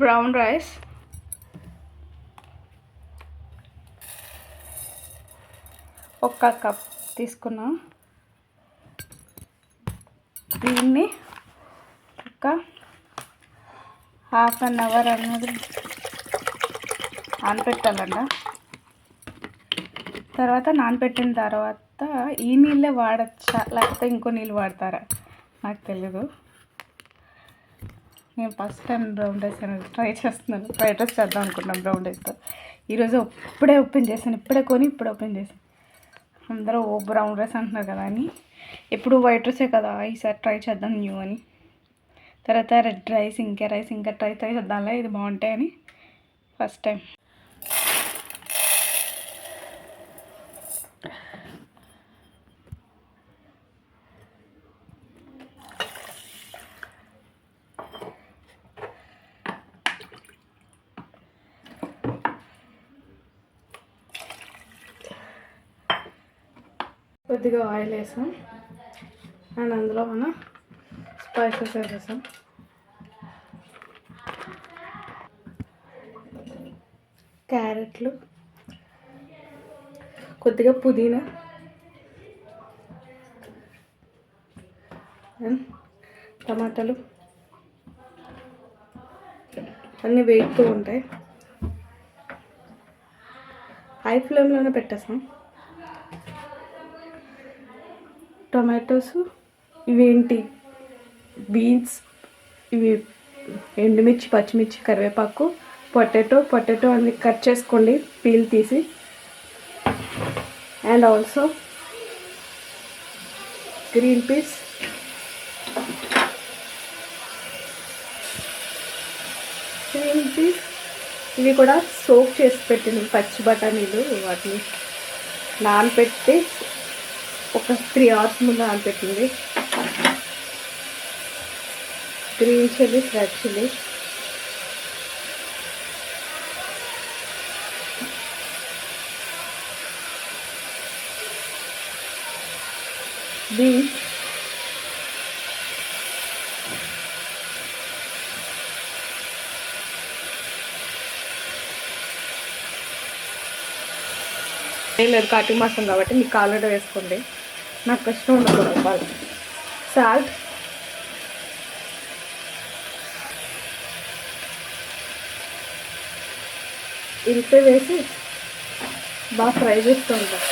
Brown rice, ఒక cup తీసుకున్నాం. దీన్ని ఒక హాఫ్ అన్ అవర్ అన్నది నానపెట్టాలంట. తర్వాత నానపెట్టిన తర్వాత ఈ నీళ్ళే వాడచ్చా లేకపోతే ఇంకో నీళ్ళు వాడతారా నాకు తెలీదు. నేను ఫస్ట్ టైం బ్రౌన్ రైస్ అనేది ట్రై చేస్తున్నాను. ఫ్రైడ్ రైస్ చేద్దాం అనుకున్నాను బ్రౌన్ రైస్తో. ఈరోజు ఇప్పుడే ఓపెన్ చేశాను, ఇప్పుడే ఓపెన్ చేశాను. అందరూ బ్రౌన్ రైస్ అంటున్నారు కదా అని, ఎప్పుడు వైట్ రైసే కదా ఈసారి ట్రై చేద్దాం న్యూ అని. తర్వాత రెడ్ రైస్ ఇంకా ట్రై చేద్దాంలే, ఇది బాగుంటాయని ఫస్ట్ టైం. కొద్దిగా ఆయిల్ వేసాం అండ్ అందులో మనం స్పైసెస్ వేసేసాం. క్యారెట్లు, కొద్దిగా పుదీనా అండ్ టమాటాలు అన్నీ వేగుతూ ఉంటాయి. హై ఫ్లేమ్లోనే పెట్టేసాం. టొమాటోస్, ఇవేంటి బీన్స్, ఇవి ఎండుమిర్చి, పచ్చిమిర్చి, కరివేపాకు, పొటాటో అన్ని కట్ చేసుకోండి పీల్ తీసి. అండ్ ఆల్సో గ్రీన్ పీస్, ఇవి కూడా సోక్ చేసి పెట్టిన పచ్చి బఠానీలు, వాటిని నానపెట్టి ఒక 3 hours ముందు నానపెట్టింది. Green chilli, red chilli, beans, లేదు కార్తీక మాసం కాబట్టి మీకు కావాలంటే వేసుకోండి, నాకు కష్టం ఉండకూడదు. సాల్ట్, ఇంతే వేసి బాగా ఫ్రై చేస్తూ ఉంటాం.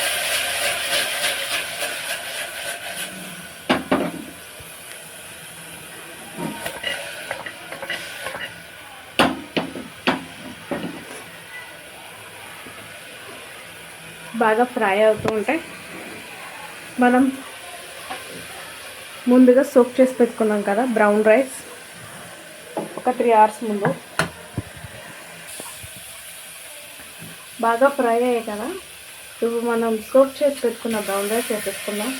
బాగా ఫ్రై అవుతూ ఉంటే మనం ముందుగా సోక్ చేసి పెట్టుకున్నాం కదా బ్రౌన్ రైస్, ఒక 3 hours ముందు బాగా ఫ్రై అయ్యాయి కదా. ఇప్పుడు మనం సోక్ చేసి పెట్టుకున్న బ్రౌన్ రైస్ వేసేసుకుందాం.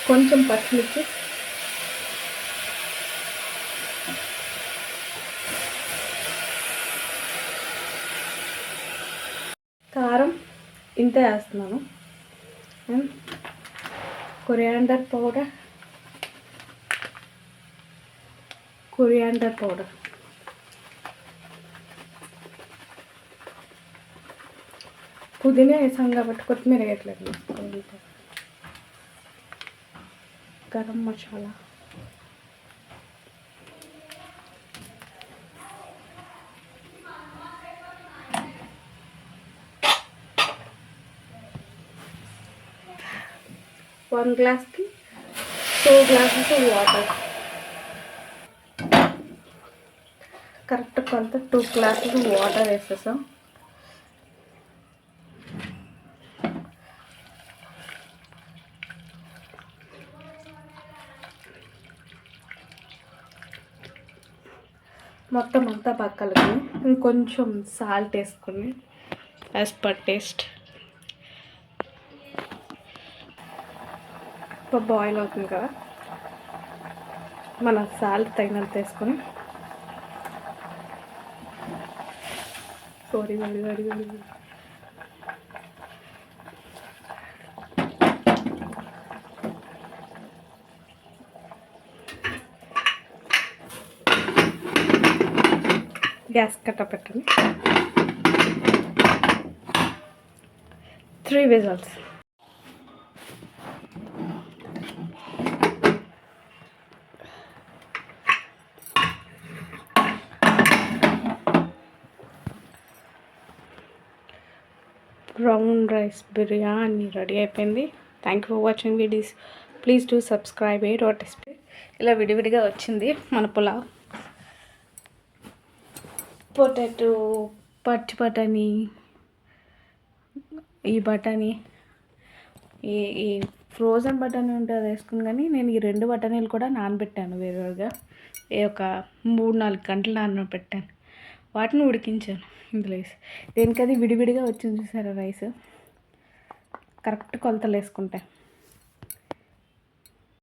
కొంచెం పచ్చిమిర్చి, కారం ఇంతే వేస్తున్నాను, అండ్ కొరియాండర్ పౌడర్, పుదీనా వేసాం కాబట్టి కొత్తిమీర వేయట్లేదు. గరం మసాలా, వన్ గ్లాస్కి 2 glasses వాటర్, కరెక్ట్ కొంత 2 glasses వాటర్ వేసేసాం. మొత్తం అంతా పక్కలకి ఇంకొంచెం సాల్ట్ వేసుకుని యాజ్ పర్ టేస్ట్. బాయిల్ అవుతుంది కదా, మన సాల్ట్ తగినంత వేసుకొని గ్యాస్ కట్ట పెట్టండి. 3 whistles. Brown rice biryani ready అయిపోయింది. Thank you for watching videos. Please do subscribe A.SP. ఇలా విడివిడిగా వచ్చింది మన పులావ్. పొటాటో, పచ్చి బఠానీ, ఈ బఠానీ, ఈ ఫ్రోజన్ బఠానీ ఉంటే అది వేసుకుని, కానీ నేను ఈ 2 బఠానీలు కూడా నానబెట్టాను వేరువేరుగా. ఒక 3-4 గంటలు నానబెట్టాను. వాటిని ఉడికించాను ఇందులో వేసి. దేనికది విడివిడిగా వచ్చింది చూసారా రైస్. కరెక్ట్ కొలతలు వేసుకుంటే